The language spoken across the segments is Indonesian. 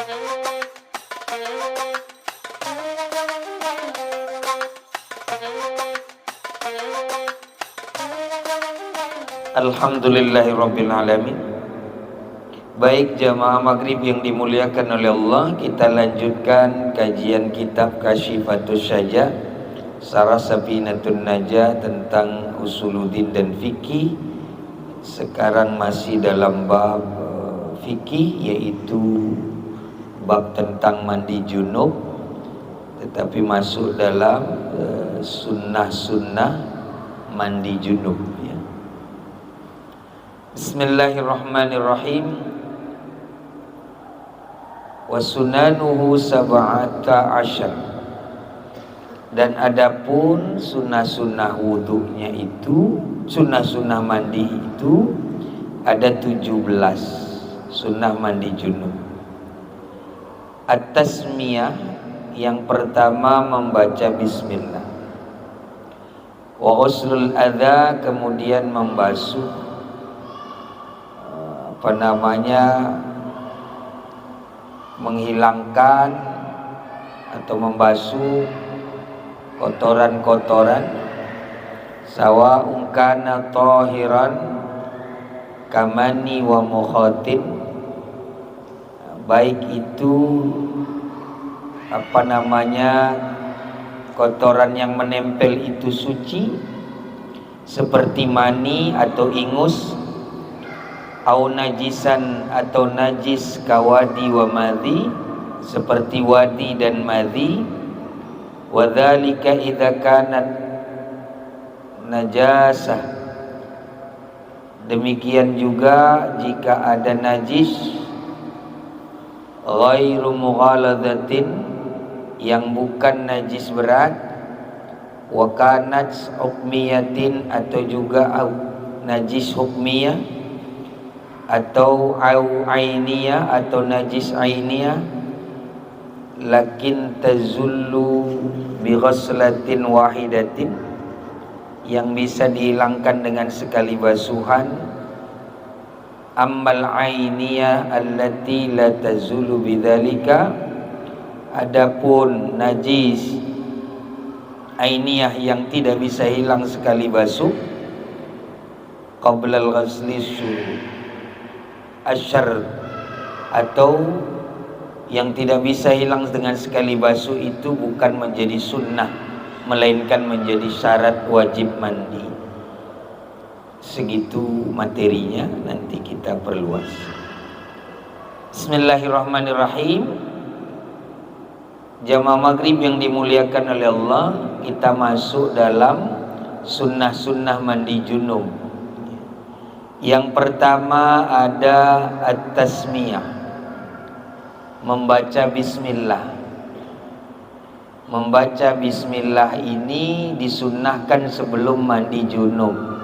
Alhamdulillahirrabbilalamin. Baik jamaah maghrib yang dimuliakan oleh Allah, kita lanjutkan kajian kitab Kasyifatus Syajah Sarah Safinatun Najah tentang usuluddin dan fikih. Sekarang masih dalam bab fikih, yaitu bab tentang mandi junub, tetapi masuk dalam sunnah-sunnah mandi junub ya. Bismillahirrahmanirrahim. Wa sunanuhu sab'ata asyar. Dan adapun sunnah-sunnah wudunya itu, sunnah-sunnah mandi itu ada 17 sunnah mandi junub. At-tasmiyah, yang pertama membaca bismillah. Wa ghuslul adza, kemudian membasuh menghilangkan atau membasuh kotoran-kotoran, sawa'un kana tahiran kamani wa mukhatin, baik itu kotoran yang menempel itu suci seperti mani atau ingus, au najisan atau najis kawadi wa madhi, seperti wadi dan madhi. Wa dzalika idza kanat najasah, demikian juga jika ada najis ghairu mughaladatin, yang bukan najis berat, wa kanat hukmiyatin, atau juga najis hukmiyah, atau ainiyah, atau najis ainiyah, lakin tazullu bi ghaslatin wahidatin, yang bisa dihilangkan dengan sekali basuhan. Ammal ainiyah allati la tazullu bidzalika, adapun najis ainiyah yang tidak bisa hilang sekali basuh, qabla al-ghasli asyar, atau yang tidak bisa hilang dengan sekali basuh itu bukan menjadi sunnah, melainkan menjadi syarat wajib mandi. Segitu materinya, nanti kita perluas. Bismillahirrahmanirrahim. Jamaah maghrib yang dimuliakan oleh Allah, kita masuk dalam sunnah-sunnah mandi junub. Yang pertama ada at-tasmiyah, membaca bismillah. Membaca bismillah ini disunnahkan sebelum mandi junub.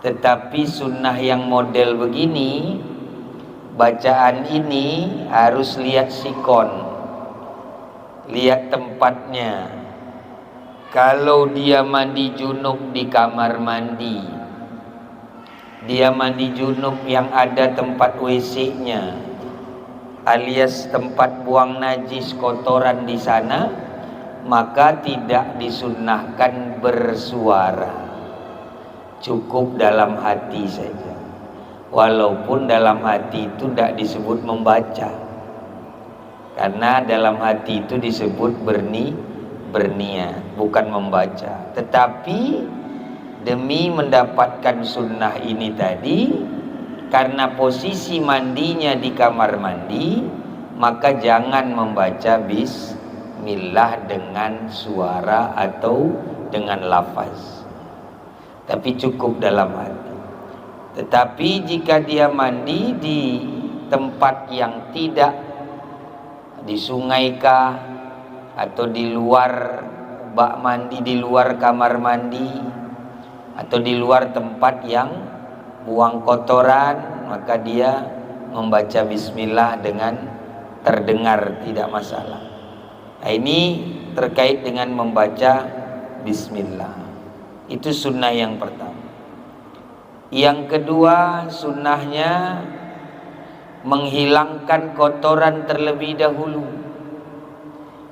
Tetapi sunnah yang model begini, bacaan ini harus lihat sikon, lihat tempatnya. Kalau dia mandi junub di kamar mandi, dia mandi junub yang ada tempat WC-nya, alias tempat buang najis kotoran di sana, maka tidak disunnahkan bersuara, cukup dalam hati saja. Walaupun dalam hati itu tidak disebut membaca, karena dalam hati itu disebut berniat, bukan membaca. Tetapi demi mendapatkan sunnah ini tadi, karena posisi mandinya di kamar mandi, maka jangan membaca bismillah dengan suara atau dengan lafaz, tapi cukup dalam hati. Tetapi jika dia mandi di tempat yang tidak di sungai kah, atau di luar bak mandi, di luar kamar mandi, atau di luar tempat yang buang kotoran, maka dia membaca bismillah dengan terdengar, tidak masalah. Nah, ini terkait dengan membaca bismillah. Itu sunnah yang pertama. Yang kedua, sunnahnya menghilangkan kotoran terlebih dahulu.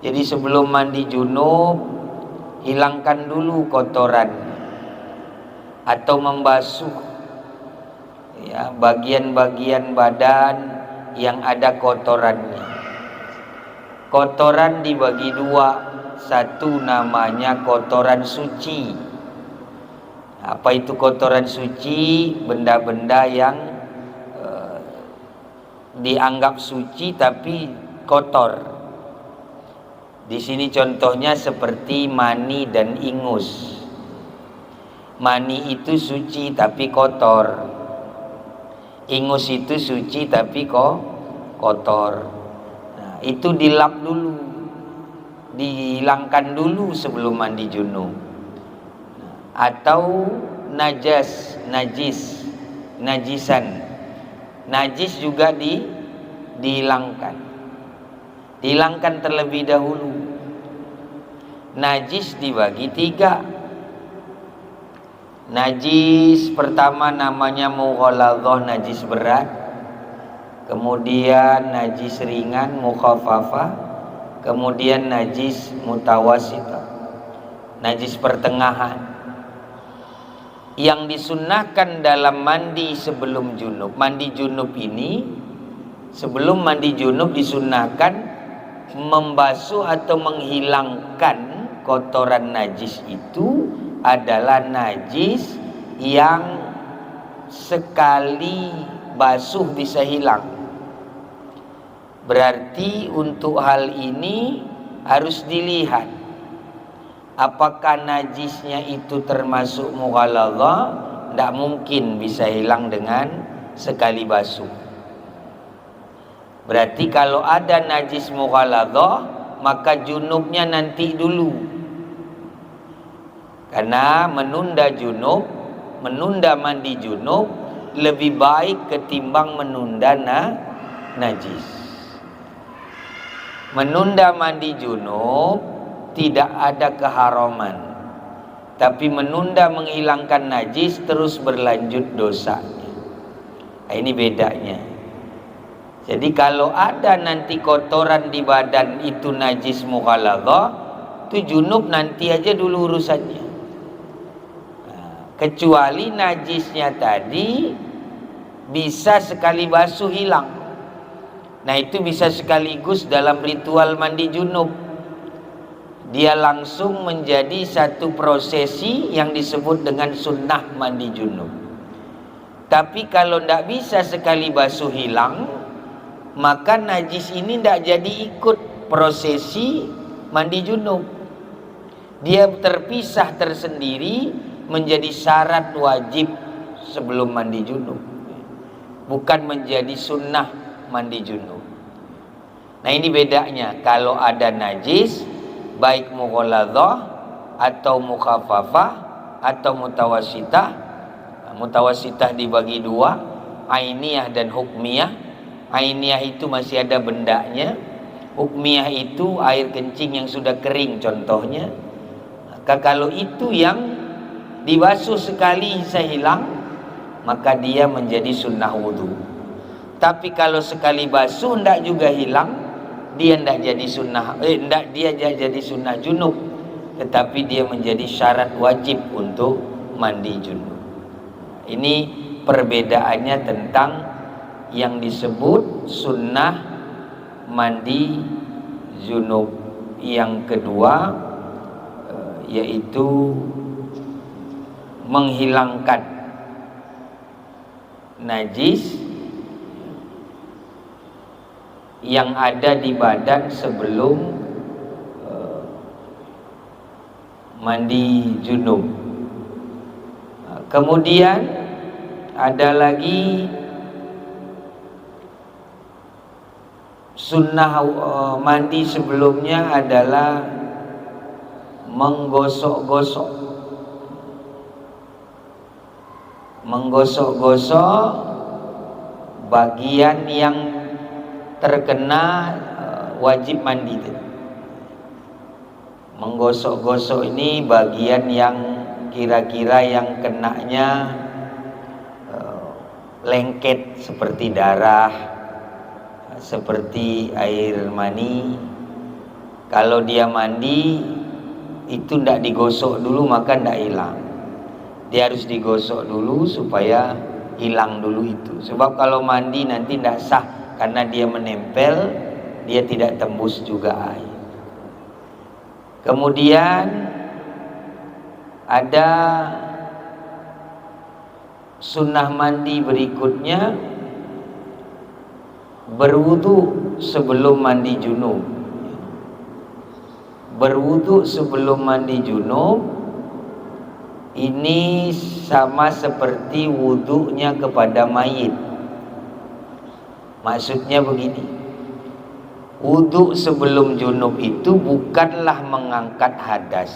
Jadi sebelum mandi junub, hilangkan dulu kotoran atau membasuh ya bagian-bagian badan yang ada kotorannya. Kotoran dibagi dua. Satu namanya kotoran suci. Apa itu kotoran suci? Benda-benda yang dianggap suci tapi kotor. Di sini contohnya seperti mani dan ingus. Mani itu suci tapi kotor. Ingus itu suci tapi kok kotor. Nah, itu dilap dulu, dihilangkan dulu sebelum mandi junub. Atau najisan. Najis juga dihilangkan. Dihilangkan terlebih dahulu. Najis dibagi 3. Najis pertama namanya mughaladzah, najis berat. Kemudian najis ringan, mukhaffafah. Kemudian najis mutawassithah, najis pertengahan. Yang disunnahkan dalam mandi sebelum junub. Mandi junub ini, sebelum mandi junub disunnahkan membasuh atau menghilangkan kotoran najis itu adalah najis yang sekali basuh bisa hilang. Berarti untuk hal ini harus dilihat apakah najisnya itu termasuk mughaladzah. Tidak mungkin bisa hilang dengan sekali basuh. Berarti kalau ada najis mughaladzah, maka junubnya nanti dulu. Karena menunda mandi junub lebih baik ketimbang menunda najis. Menunda mandi junub tidak ada keharaman, tapi menunda menghilangkan najis terus berlanjut dosanya. Nah, ini bedanya. Jadi kalau ada nanti kotoran di badan itu najis mughaladzah, itu junub nanti aja dulu urusannya. Kecuali najisnya tadi bisa sekali basuh hilang. Nah itu bisa sekaligus dalam ritual mandi junub. Dia langsung menjadi satu prosesi yang disebut dengan sunnah mandi junub. Tapi kalau tidak bisa sekali basuh hilang, maka najis ini tidak jadi ikut prosesi mandi junub. Dia terpisah tersendiri, menjadi syarat wajib sebelum mandi junub, bukan menjadi sunnah mandi junub. Nah ini bedanya. Kalau ada najis, baik mughaladzah atau mukhaffafah atau mutawassithah. Mutawassithah dibagi 2, ainiyah dan hukmiyah. Ainiyah itu masih ada bendanya. Hukmiyah itu air kencing yang sudah kering contohnya. Maka kalau itu yang dibasuh sekali bisa hilang, maka dia menjadi sunnah wudhu. Tapi kalau sekali basuh tidak juga hilang, dia tidak jadi sunnah, dia jadi sunnah junub, tetapi dia menjadi syarat wajib untuk mandi junub. Ini perbedaannya tentang yang disebut sunnah mandi junub. Yang kedua yaitu menghilangkan najis yang ada di badan sebelum mandi junub. Kemudian ada lagi sunnah mandi sebelumnya adalah menggosok-gosok bagian yang terkena wajib mandi. Menggosok-gosok ini bagian yang kira-kira yang kenanya lengket seperti darah seperti air mani. Kalau dia mandi itu tidak digosok dulu maka tidak hilang. Dia harus digosok dulu supaya hilang dulu itu. Sebab kalau mandi nanti tidak sah karena dia menempel, dia tidak tembus juga air. Kemudian ada sunnah mandi berikutnya, berwudu sebelum mandi junub. Berwudu sebelum mandi junub ini sama seperti wudunya kepada mayit. Maksudnya begini, wudu sebelum junub itu bukanlah mengangkat hadas.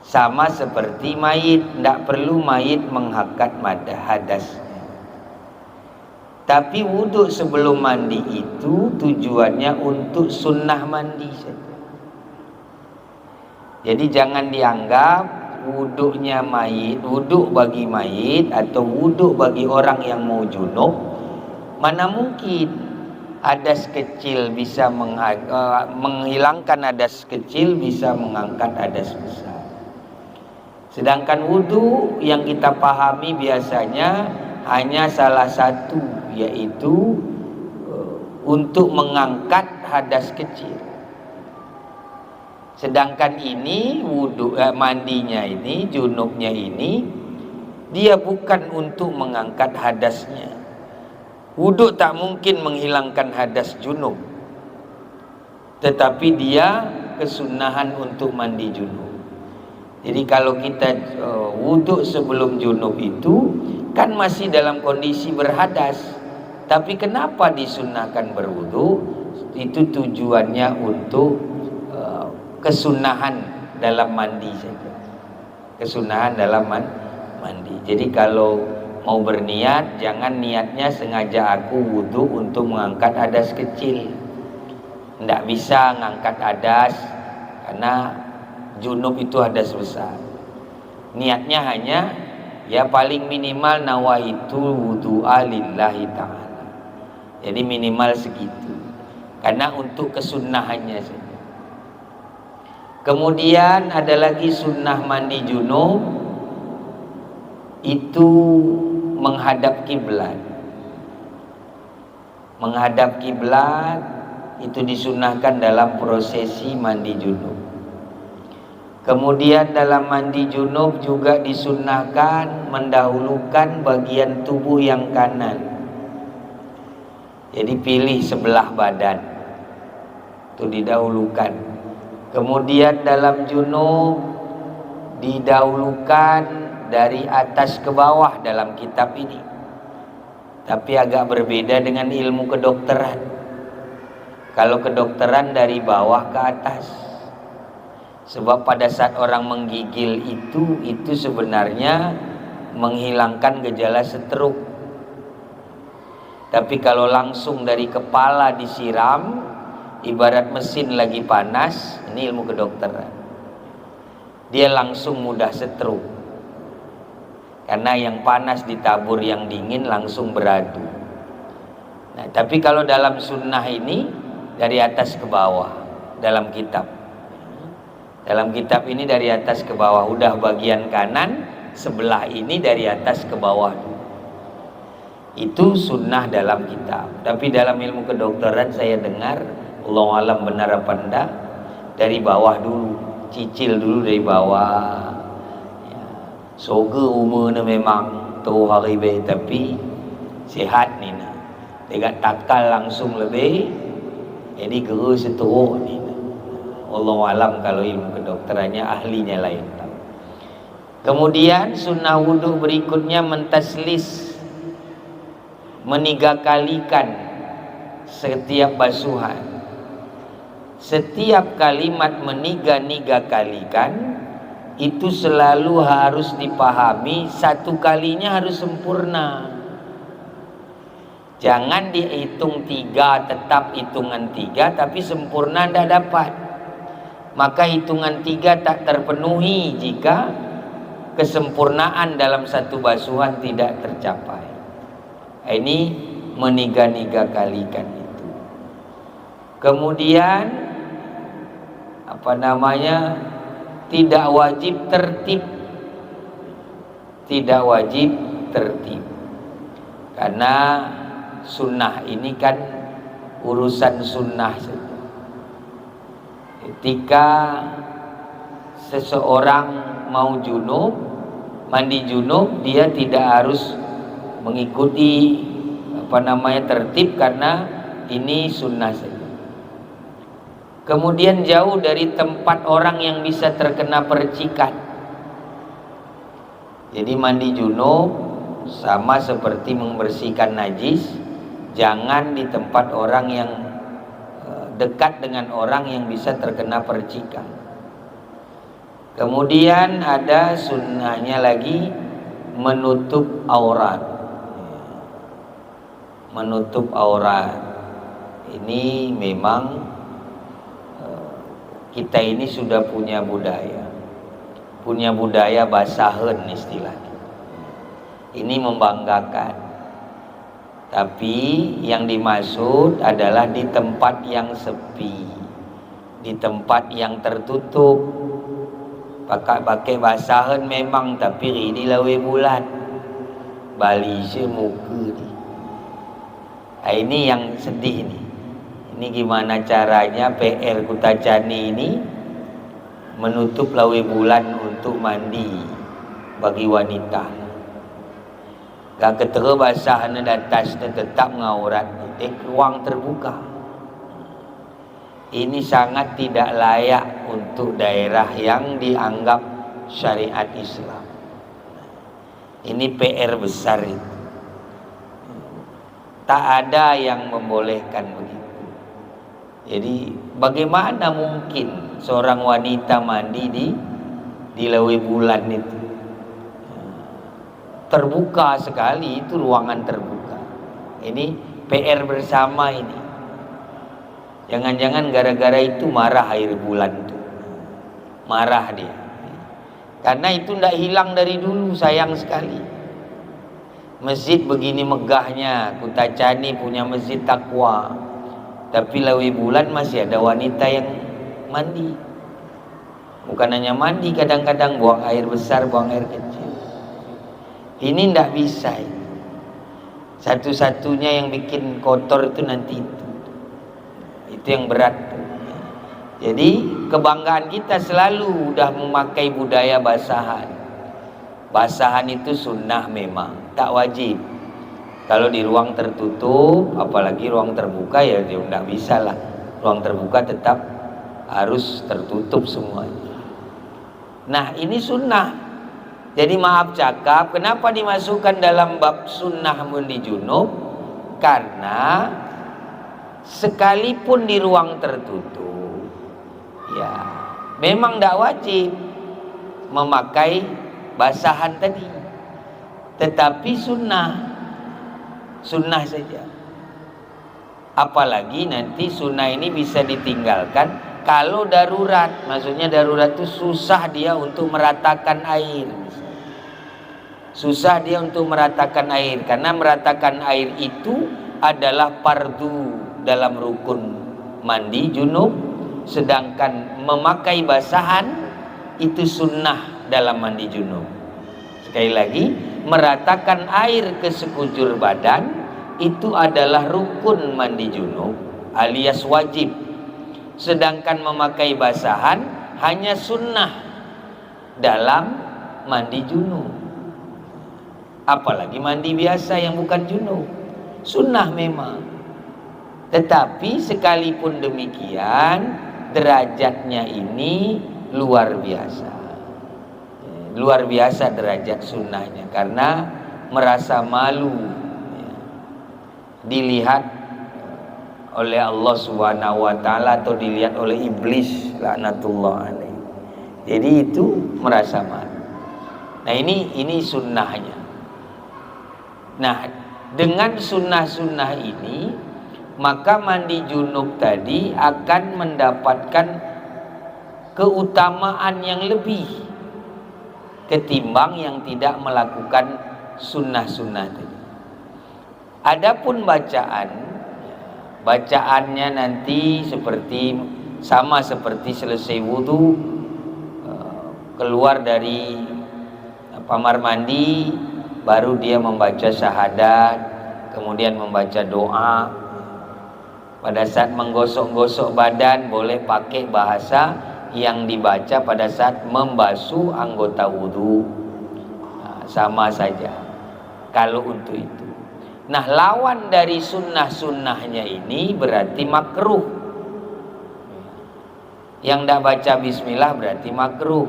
Sama seperti mayit, tidak perlu mayit mengangkat hadasnya. Tapi wudhu sebelum mandi itu tujuannya untuk sunnah mandi saja. Jadi jangan dianggap wudhunya mayit, wudhu bagi mayit atau wudhu bagi orang yang mau junub. Mana mungkin hadas kecil bisa menghilangkan hadas kecil, bisa mengangkat hadas besar. Sedangkan wudhu yang kita pahami biasanya hanya salah satu, yaitu untuk mengangkat hadas kecil. Sedangkan ini wudhu mandinya ini, junubnya ini, dia bukan untuk mengangkat hadasnya. Wudhu tak mungkin menghilangkan hadas junub, tetapi dia kesunahan untuk mandi junub. Jadi kalau kita wudhu sebelum junub itu kan masih dalam kondisi berhadas, tapi kenapa disunahkan berwudhu? Itu tujuannya untuk kesunahan dalam mandi saja. Kesunahan dalam mandi. Jadi kalau mau berniat, jangan niatnya sengaja aku wudhu untuk mengangkat hadas kecil. Tidak bisa mengangkat hadas karena junub itu hadas besar. Niatnya hanya ya paling minimal nawaitu wudu'a lillahi ta'ala. Jadi minimal segitu, karena untuk kesunahannya saja. Kemudian ada lagi sunnah mandi junub, itu menghadap kiblat. Menghadap kiblat itu disunahkan dalam prosesi mandi junub. Kemudian dalam mandi junub juga disunahkan mendahulukan bagian tubuh yang kanan. Jadi pilih sebelah badan, itu didahulukan. Kemudian dalam junub didahulukan dari atas ke bawah dalam kitab ini. Tapi agak berbeda dengan ilmu kedokteran. Kalau kedokteran dari bawah ke atas. Sebab pada saat orang menggigil itu sebenarnya menghilangkan gejala stroke. Tapi kalau langsung dari kepala disiram, ibarat mesin lagi panas, ini ilmu kedokteran, dia langsung mudah stroke. Karena yang panas ditabur yang dingin langsung beradu. Nah, tapi kalau dalam sunnah ini dari atas ke bawah dalam kitab. Dalam kitab ini dari atas ke bawah, udah bagian kanan sebelah ini dari atas ke bawah. Itu sunnah dalam kitab. Tapi dalam ilmu kedokteran saya dengar, Allah alam benar apa enggak, dari bawah dulu, cicil dulu dari bawah. Ya. Soga umurnya memang tu hari baik, tapi sihat ni nak. Dia takal langsung lebih, jadi geru seteruk ni. Allah alam kalau ilmu kedokterannya ahlinya lain. Kemudian sunnah wudhu berikutnya mentaslis, menigakalikan setiap basuhan. Setiap kalimat meniga-niga-kalikan itu selalu harus dipahami, satu kalinya harus sempurna. Jangan dihitung 3 tetap hitungan 3 tapi sempurna tidak dapat. Maka hitungan 3 tak terpenuhi jika kesempurnaan dalam satu basuhan tidak tercapai. Ini meniga-niga kalikan itu. Kemudian tidak wajib tertib. Tidak wajib tertib. Karena sunnah ini kan urusan sunnah saja. Ketika seseorang mau junub, mandi junub, dia tidak harus mengikuti tertib, karena ini sunnah saja. Kemudian jauh dari tempat orang yang bisa terkena percikan. Jadi mandi junub sama seperti membersihkan najis, jangan di tempat orang yang dekat dengan orang yang bisa terkena percikan. Kemudian ada sunnahnya lagi, menutup aurat. Menutup aurat ini memang kita ini sudah punya budaya basahen istilahnya. Ini membanggakan. Tapi yang dimaksud adalah di tempat yang sepi, di tempat yang tertutup. Pakai basahen memang, tapi ini lawe bulan Bali semuka ni. Ini yang sedih nih. Ini gimana caranya PR Kutacani ini menutup lawe bulan untuk mandi bagi wanita. Gak ketera basah di atas tetap ngaurat, ruang terbuka. Ini sangat tidak layak untuk daerah yang dianggap syariat Islam. Ini PR besar itu. Tak ada yang membolehkan begitu. Jadi bagaimana mungkin seorang wanita mandi di lawe bulan itu? Terbuka sekali, itu ruangan terbuka. Ini PR bersama ini. Jangan-jangan gara-gara itu marah air bulan itu. Marah dia. Karena itu tidak hilang dari dulu, sayang sekali. Masjid begini megahnya, Kutacani punya masjid takwa, tapi lawe bulan masih ada wanita yang mandi. Bukan hanya mandi, kadang-kadang buang air besar, buang air kecil. Ini tidak bisa. Satu-satunya yang bikin kotor itu nanti itu yang berat. Jadi kebanggaan kita selalu udah memakai budaya basahan. Basahan itu sunnah memang, tak wajib. Kalau di ruang tertutup, apalagi ruang terbuka, ya dia tidak bisa lah. Ruang terbuka tetap harus tertutup semuanya. Nah ini sunnah. Jadi maaf cakap, kenapa dimasukkan dalam bab sunnah mandi junub? Karena sekalipun di ruang tertutup, ya memang tidak wajib memakai basahan tadi, tetapi sunnah saja. Apalagi nanti sunnah ini bisa ditinggalkan kalau darurat. Maksudnya darurat itu susah dia untuk meratakan air. Susah dia untuk meratakan air, karena meratakan air itu adalah fardu dalam rukun mandi junub, sedangkan memakai basahan itu sunnah dalam mandi junub. Sekali lagi, meratakan air ke sekujur badan itu adalah rukun mandi junub alias wajib, sedangkan memakai basahan hanya sunnah dalam mandi junub. Apalagi mandi biasa yang bukan junub, sunnah memang. Tetapi sekalipun demikian, derajatnya ini luar biasa. Luar biasa derajat sunnahnya, karena merasa malu dilihat oleh Allah Subhanahu wa taala atau dilihat oleh iblis laknatullah alaih. Jadi itu merasa malu. Nah ini sunnahnya. Nah dengan sunnah-sunnah ini, maka mandi junub tadi akan mendapatkan keutamaan yang lebih ketimbang yang tidak melakukan sunnah-sunnah tadi. Adapun bacaannya nanti sama seperti selesai wudu, keluar dari kamar mandi, baru dia membaca syahadat, kemudian membaca doa. Pada saat menggosok-gosok badan boleh pakai bahasa yang dibaca pada saat membasuh anggota wudu. Sama saja kalau untuk itu. Nah, lawan dari sunnah-sunnahnya ini berarti makruh. Yang tidak baca bismillah berarti makruh.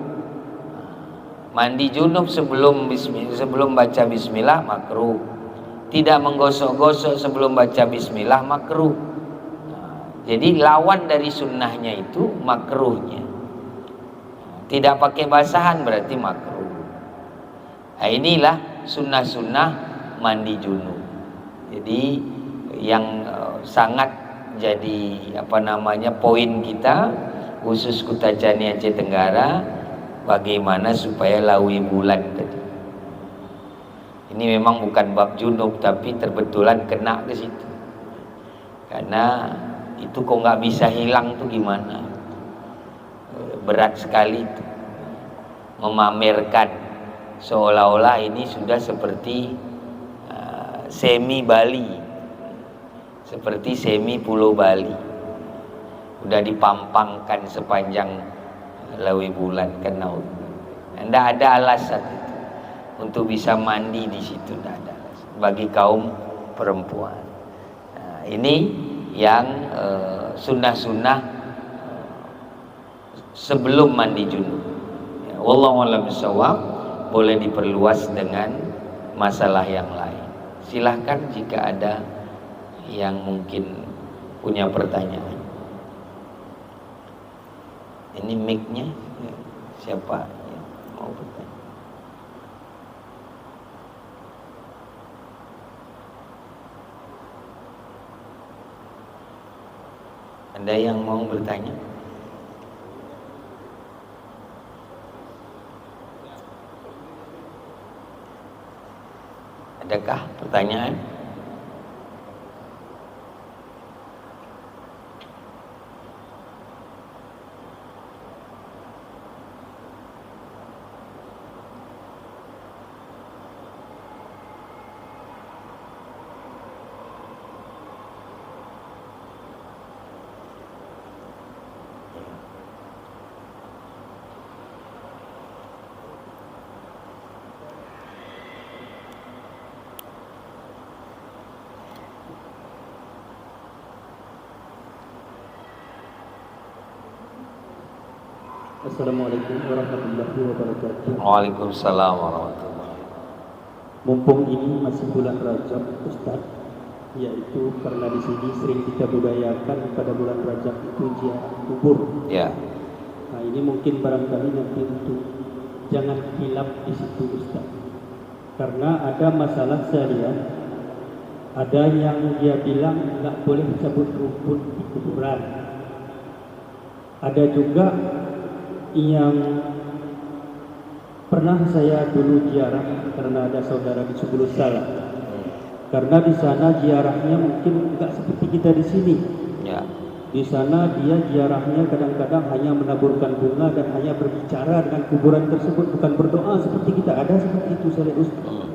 Mandi junub sebelum baca bismillah makruh. Tidak menggosok-gosok sebelum baca bismillah makruh. Jadi lawan dari sunnahnya itu makruhnya. Tidak pakai basahan berarti makruh. Nah, inilah sunnah-sunnah mandi junub. Jadi yang sangat jadi poin kita khusus Kutajani Aceh Tenggara, bagaimana supaya lawi bulan tadi. Ini memang bukan bab junub, tapi terbetulan kena ke situ. Karena itu kok nggak bisa hilang tuh gimana? Berat sekali itu. Memamerkan seolah-olah ini sudah seperti semi Bali, seperti semi Pulau Bali, udah dipampangkan sepanjang lawi bulan kan. Tidak ada alasan untuk bisa mandi di situ, tidak ada alasan bagi kaum perempuan. Nah, ini yang sunnah-sunnah sebelum mandi junub. Wallahu a'lam bishawab. Boleh diperluas dengan masalah yang lain. Silahkan jika ada yang mungkin punya pertanyaan. Ini mic-nya siapa yang mau bertanya? Ada yang mau bertanya? Adakah pertanyaan? Assalamualaikum warahmatullahi wabarakatuh. Waalaikumsalam warahmatullahi wabarakatuh. Mumpung ini masih bulan Rajab, Ustaz, yaitu karena di sini sering kita budayakan pada bulan Rajab itu ziarah kubur. Ya. Nah, ini mungkin barangkali nanti untuk jangan hilaf di situ, Ustaz. Karena ada masalah saya lihat, ada yang dia bilang nggak boleh cabut rumput di kuburan. Ada juga yang pernah saya dulu ziarah karena ada saudara di Subulus Salam. Karena di sana ziarahnya mungkin enggak seperti kita di sini. Ya. Di sana dia ziarahnya kadang-kadang hanya menaburkan bunga dan hanya berbicara dengan kuburan tersebut, bukan berdoa seperti kita. Ada seperti itu, saya Ustaz.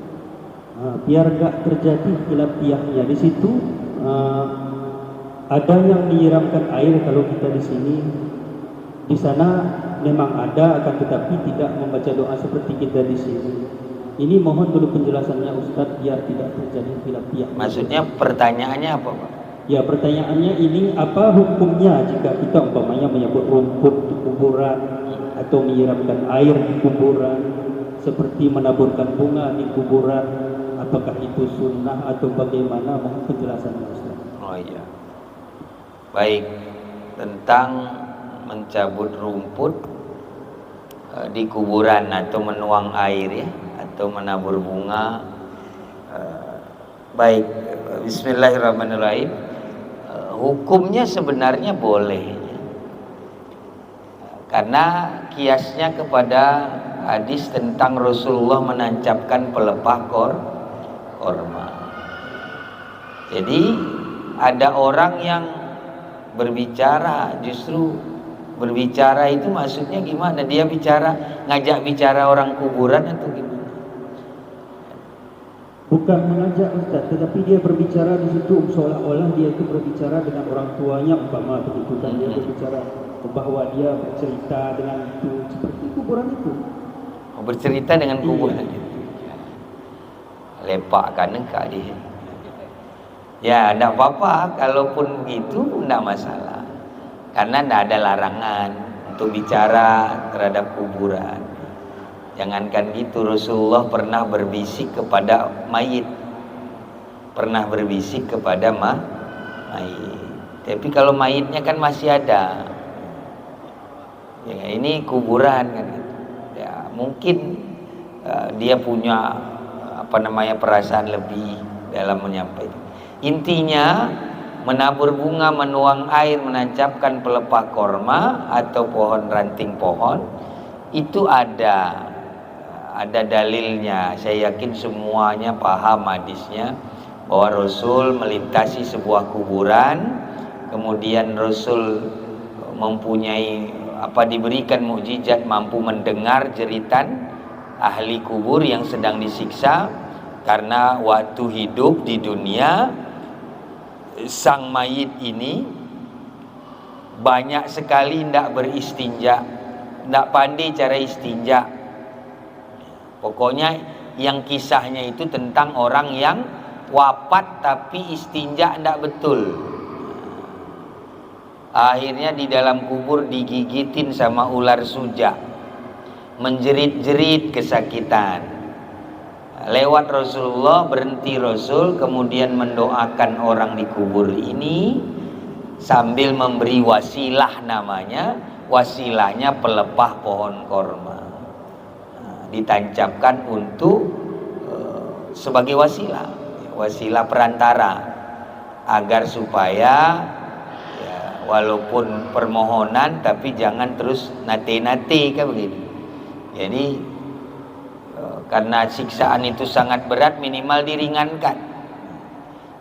Nah, biar enggak terjadi khilafiyahnya di situ, ada yang menyiramkan air kalau kita di sini. Di sana memang ada, akan tetapi tidak membaca doa seperti kita di sini. Ini mohon dulu penjelasannya Ustadz biar tidak terjadi khilafiyah. Maksudnya pertanyaannya apa, Pak? Ya, pertanyaannya ini apa hukumnya jika kita umpamanya menyebut rumput di kuburan atau menyiramkan air di kuburan, seperti menaburkan bunga di kuburan, apakah itu sunnah atau bagaimana? Mohon penjelasannya Ustadz. Oh iya. Baik, tentang mencabut rumput di kuburan atau menuang air ya, atau menabur bunga. Baik, bismillahirrahmanirrahim. Hukumnya sebenarnya boleh, karena kiasnya kepada hadis tentang Rasulullah menancapkan pelepah korma. Jadi ada orang yang berbicara, justru berbicara itu maksudnya gimana? Dia bicara, ngajak bicara orang kuburan atau gimana? Bukan mengajak Ustaz, tetapi dia berbicara di situ seolah-olah dia itu berbicara dengan orang tuanya, umpama begitu kan. Dia berbicara bahwa dia bercerita dengan itu, seperti kuburan itu. Bercerita dengan kuburan itu. Lepak kan enggak dia. Ya, tidak apa-apa, kalaupun begitu tidak masalah. Karena tidak ada larangan untuk bicara terhadap kuburan. Jangankan gitu, Rasulullah pernah berbisik kepada mayit. Pernah berbisik kepada mayit. Tapi kalau mayitnya kan masih ada. Ya, ini kuburan kan gitu. Ya, mungkin dia punya perasaan lebih dalam menyampaikan. Intinya menabur bunga, menuang air, menancapkan pelepah korma atau pohon ranting pohon itu ada dalilnya. Saya yakin semuanya paham hadisnya bahwa Rasul melintasi sebuah kuburan, kemudian Rasul mempunyai diberikan mukjizat mampu mendengar jeritan ahli kubur yang sedang disiksa karena waktu hidup di dunia sang mayit ini banyak sekali tidak beristinja, tidak pandai cara istinja. Pokoknya yang kisahnya itu tentang orang yang wafat tapi istinja tidak betul. Akhirnya di dalam kubur digigitin sama ular suja, menjerit-jerit kesakitan. Lewat Rasulullah, berhenti Rasul, kemudian mendoakan orang di kubur ini sambil memberi wasilah namanya. Wasilahnya pelepah pohon korma. Ditancapkan untuk sebagai wasilah perantara agar supaya ya, walaupun permohonan tapi jangan terus nate-nate kan begitu. Jadi karena siksaan itu sangat berat, minimal diringankan.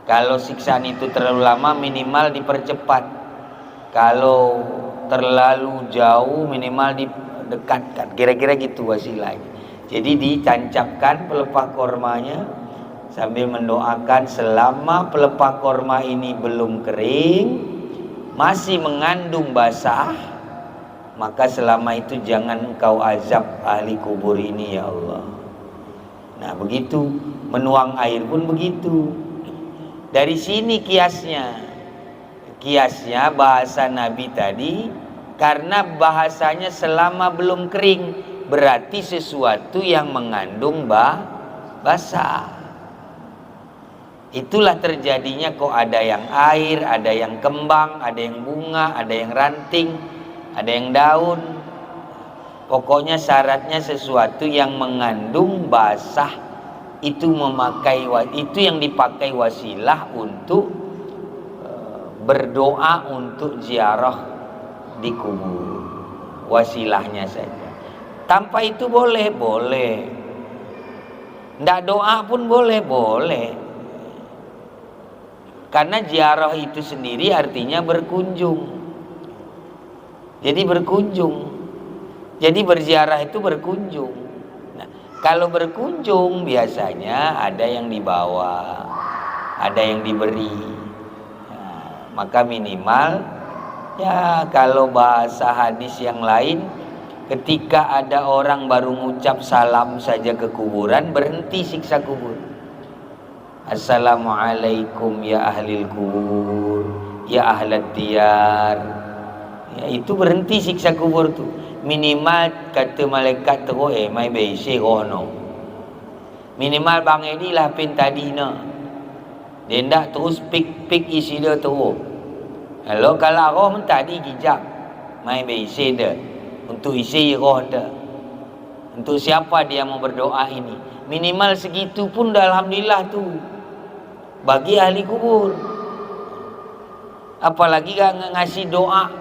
Kalau siksaan itu terlalu lama, minimal dipercepat. Kalau terlalu jauh, minimal didekatkan. Kira-kira gitu wasilahnya. Jadi ditancapkan pelepah kormanya sambil mendoakan selama pelepah korma ini belum kering, masih mengandung basah, maka selama itu jangan engkau azab ahli kubur ini ya Allah. Nah begitu, menuang air pun begitu. Dari sini kiasnya bahasa Nabi tadi, karena bahasanya selama belum kering, berarti sesuatu yang mengandung basah. Itulah terjadinya kok ada yang air, ada yang kembang, ada yang bunga, ada yang ranting, ada yang daun. Pokoknya syaratnya sesuatu yang mengandung basah itu itu yang dipakai wasilah untuk berdoa untuk ziarah di kubur. Wasilahnya saja. Tanpa itu boleh. Nggak doa pun boleh. Karena ziarah itu sendiri artinya berkunjung. Jadi berziarah itu berkunjung. Nah, kalau berkunjung biasanya ada yang dibawa, ada yang diberi. Nah, maka minimal ya kalau bahasa hadis yang lain, ketika ada orang baru mengucap salam saja ke kuburan, berhenti siksa kubur. Assalamualaikum ya ahlil kubur, ya ahlad diyar. Ya, itu berhenti siksa kubur tuh. Minimal kata malaikat terus mai beise rono. Minimal bang Edi lah pin tadina. Dia ndak terus pik isi dia terus. Kalau roh tadi gijak mai beise dia. Untuk isi roh dia. Untuk siapa dia mau berdoa ini? Minimal segitu pun dah alhamdulillah tu. Bagi ahli kubur. Apalagi ngasih doa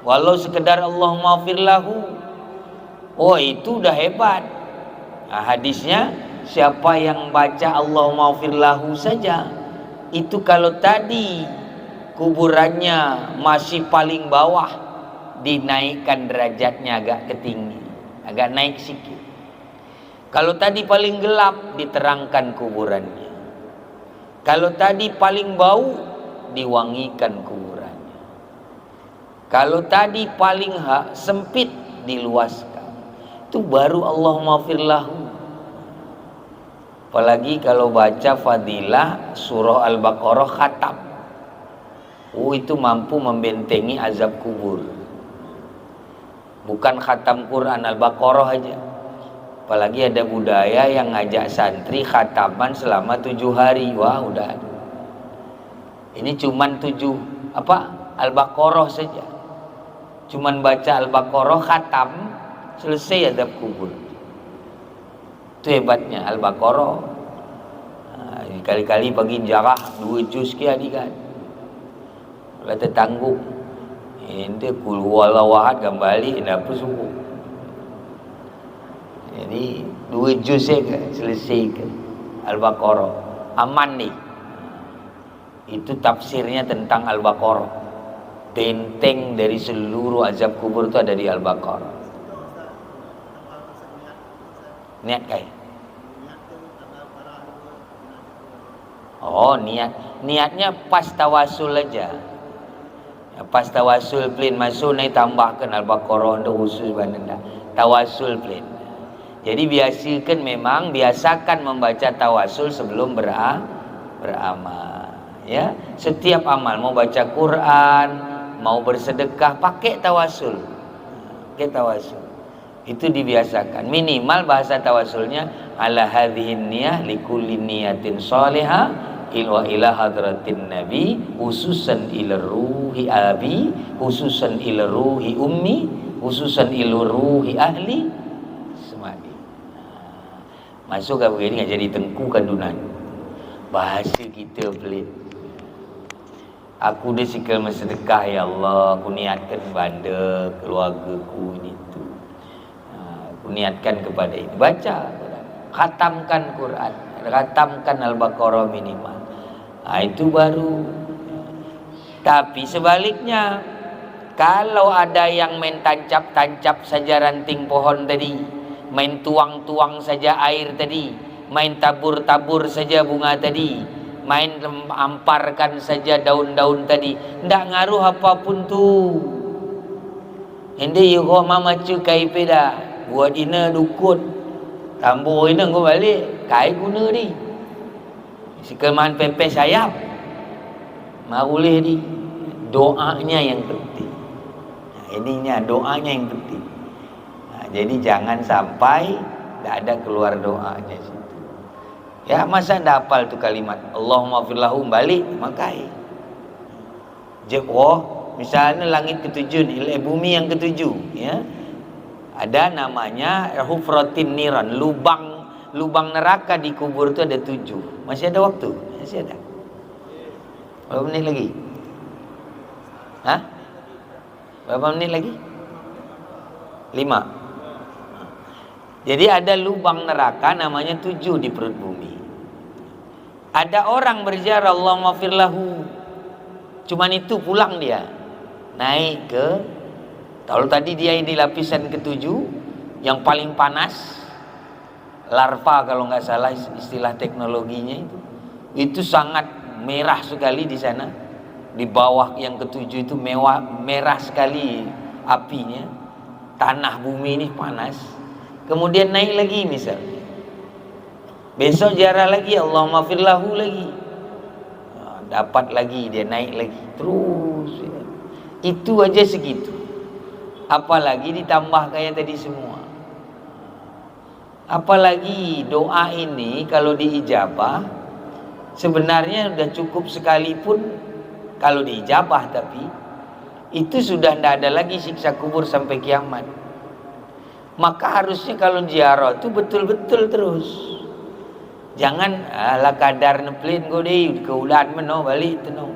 walau sekedar Allahumma firlahu. Oh itu udah hebat. Nah, hadisnya siapa yang baca Allahumma firlahu saja, Itu kalau tadi kuburannya masih paling bawah, dinaikkan derajatnya agak ke tinggi, agak naik sikit. Kalau tadi paling gelap, diterangkan kuburannya. Kalau tadi paling bau, diwangikan kuburannya. Kalau tadi paling sempit, diluaskan. Itu baru Allahumma firlahu. Apalagi kalau baca fadilah surah Al-Baqarah khatam. Itu mampu membentengi azab kubur. Bukan khatam Quran Al-Baqarah aja. Apalagi ada budaya yang ngajak santri khataman selama 7 hari. Wah, udah. Ini cuman 7 Al-Baqarah saja. Cuman baca Al-Baqarah khatam, selesai azab kubur. Itu hebatnya Al-Baqarah. Kali-kali bagi jarah 2 juz ke kan. Kalau tertanggung. Ini kul huwallahu ahad kembali apa subuh. Jadi 2 juz saja selesaikan Al-Baqarah. Aman nih. Itu tafsirnya tentang Al-Baqarah. Benteng dari seluruh azab kubur itu ada di Al-Baqarah. Niat kayak. Oh, niatnya pas tawasul aja. Pas tawasul plain masuk naik tambahkan Al-Baqarah untuk khusus bandenda. Tawasul plain. Jadi biasakan membaca tawasul sebelum beramal. Ya, setiap amal mau baca Quran, mau bersedekah pakai tawasul. Pakai tawasul. Itu dibiasakan. Minimal bahasa tawasulnya ala hadhihin niyah likulli niyatin shalihah ila hadratin nabi khususan ila ruhi abi khususan ila ruhi ummi khususan ila ruhi ahli semadi. Masuk ke begini jadi tengku kandunan. Bahasa kita pelit. Aku dah sikal bersedekah ya Allah, aku niatkan banda keluargaku itu. Aku niatkan kepada itu. Baca Quran, khatamkan Quran, khatamkan Al-Baqarah minimal. Itu baru. Tapi sebaliknya, kalau ada yang main tancap-tancap saja ranting pohon tadi, main tuang-tuang saja air tadi, main tabur-tabur saja bunga tadi, main amparkan saja daun-daun tadi, ndak ngaruh apapun tu. Ende yuko mama cukai peda, buat ina dukun, tambur ina go balik, kai guna di. Sikeman pepe sayap, marulih di. Doanya yang penting. Ininya doanya yang penting. Jadi jangan sampai tidak ada keluar doanya situ. Ya masa dah hafal tu kalimat Allahumma firlahu balik makai. Misalnya langit ketujuh ni, bumi yang ketujuh, ya. Ada namanya hufratin niran, lubang neraka di kubur tu ada 7. Masih ada waktu? Masih ada. Berapa menit lagi? Hah? Berapa menit lagi? 5. Jadi ada lubang neraka namanya 7 di perut bumi. Ada orang berziarah Allahumma firlahu. Cuman itu pulang dia. Naik ke, kalau tadi dia di lapisan ke-7 yang paling panas, larva kalau nggak salah istilah teknologinya itu sangat merah sekali di sana. Di bawah yang ke-7 itu merah sekali apinya. Tanah bumi ini panas. Kemudian naik lagi misalnya. Besok ziarah lagi Allahumma firlahu lagi. Dapat lagi, dia naik lagi. Terus ya. Itu aja segitu. Apalagi ditambah kayak tadi semua. Apalagi doa ini kalau diijabah sebenarnya sudah cukup sekalipun kalau diijabah, tapi itu sudah tidak ada lagi siksa kubur sampai kiamat. Maka harusnya kalau ziarah itu betul-betul terus. Jangan ala kadar neplin go deh ke ulan meno balik teno.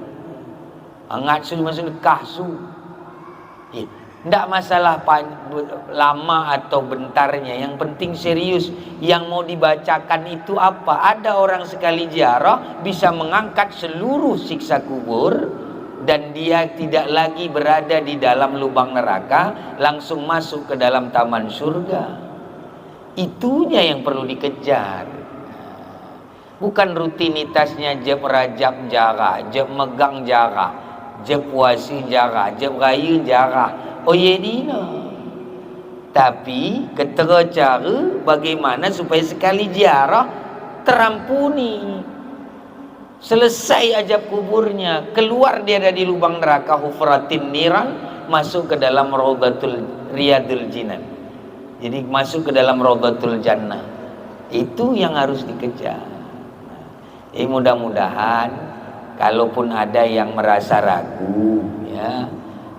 Angat su masuk kahsu. Tidak masalah lama atau bentarnya, yang penting serius. Yang mau dibacakan itu apa? Ada orang sekali ziarah bisa mengangkat seluruh siksa kubur, dan dia tidak lagi berada di dalam lubang neraka, langsung masuk ke dalam taman surga. Itunya yang perlu dikejar. Bukan rutinitasnya jeb rajab jarak, jeb megang jarak, jeb puasi jarak, jeb raya jarak. Oh ye dina. Tapi ketera cara bagaimana supaya sekali ziarah terampuni. Selesai ajab kuburnya, keluar dia dari lubang neraka hufratin niran, masuk ke dalam Raudhatul Riyadul Jinan. Jadi masuk ke dalam Raudhatul Jannah. Itu yang harus dikejar. Mudah-mudahan kalaupun ada yang merasa ragu, ya,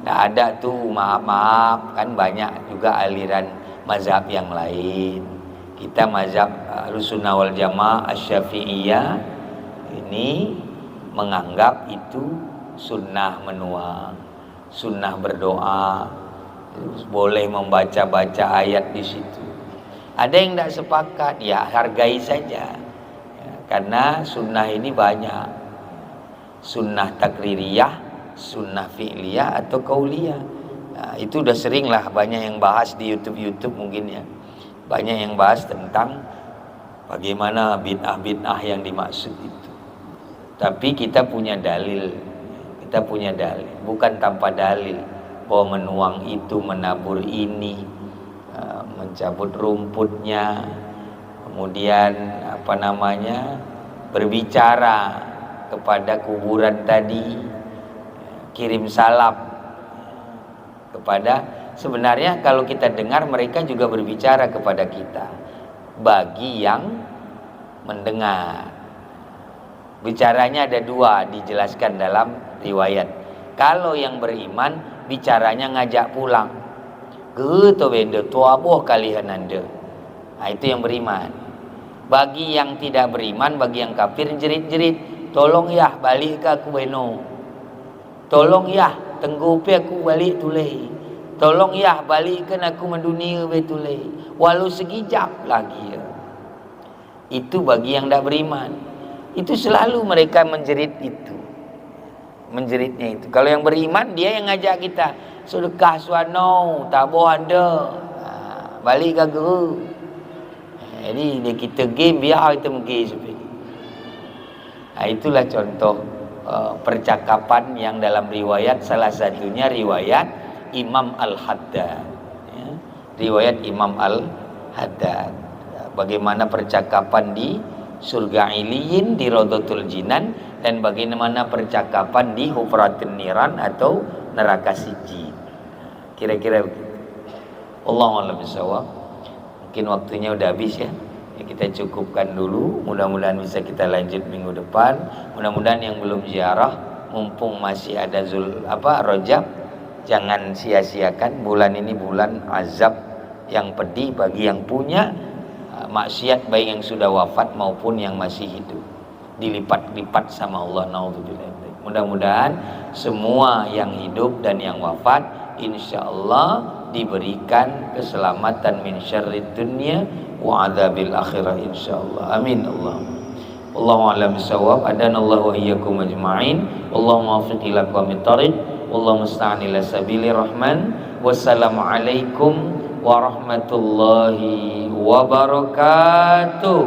nah ada tuh maaf kan banyak juga aliran mazhab yang lain. Kita mazhab Ahlussunnah wal Jamaah Asy-Syafi'iyah ini menganggap itu sunnah menuang, sunnah berdoa, boleh membaca-baca ayat di situ. Ada yang tidak sepakat, ya hargai saja. Karena sunnah ini banyak, sunnah takririyah, sunnah fi'liyah atau qauliyah. Nah, itu udah sering lah banyak yang bahas di YouTube mungkin ya. Banyak yang bahas tentang bagaimana bid'ah-bid'ah yang dimaksud itu. Tapi kita punya dalil, bukan tanpa dalil bahwa menuang itu menabur ini, mencabut rumputnya, kemudian berbicara kepada kuburan tadi, kirim salam kepada, sebenarnya kalau kita dengar mereka juga berbicara kepada kita bagi yang mendengar. Bicaranya ada dua dijelaskan dalam riwayat. Kalau yang beriman bicaranya ngajak pulang, gitu benda tua boh kalian anda. Nah, itu yang beriman. Bagi yang tidak beriman, bagi yang kafir jerit-jerit, tolong ya balik ke aku beno, tolong ya tenggupi aku balik tulai, tolong ya balikkan aku mendunia betulai, walau sekejap lagi ya. Itu bagi yang tidak beriman. Itu selalu mereka menjerit itu, menjeritnya itu. Kalau yang beriman dia yang ngajak kita sedekah suano taboh ada, balik ke guru. Jadi dia kita game biar kita mungkin seperti. Nah, itulah contoh percakapan yang dalam riwayat, salah satunya riwayat Imam Al-Haddad, ya. Riwayat Imam Al-Haddad, bagaimana percakapan di surga Iliyin, di Raudhatul Jinan, dan bagaimana percakapan di Hufratin Niran atau neraka Sijjin. Kira-kira begitu. Wallahu a'lam bishawab. Mungkin waktunya udah habis ya. Kita cukupkan dulu. Mudah-mudahan bisa kita lanjut minggu depan. Mudah-mudahan yang belum ziarah, mumpung masih ada Rajab, jangan sia-siakan. Bulan ini bulan azab yang pedih bagi yang punya maksiat, baik yang sudah wafat maupun yang masih hidup. Dilipat-lipat sama Allah. Naudzubillah. Mudah-mudahan semua yang hidup dan yang wafat insyaallah diberikan keselamatan min syarrid dunya wa adzabil akhirah insyaallah. Amin Allah. Wallahu a'lam bishawab. Adanallahu wa iyyakum ajma'in. Allahumma waffiq ila aqwamit thariq. Wallahu musta'an ila sabilir rahman. Wassalamu alaikum warahmatullahi wabarakatuh.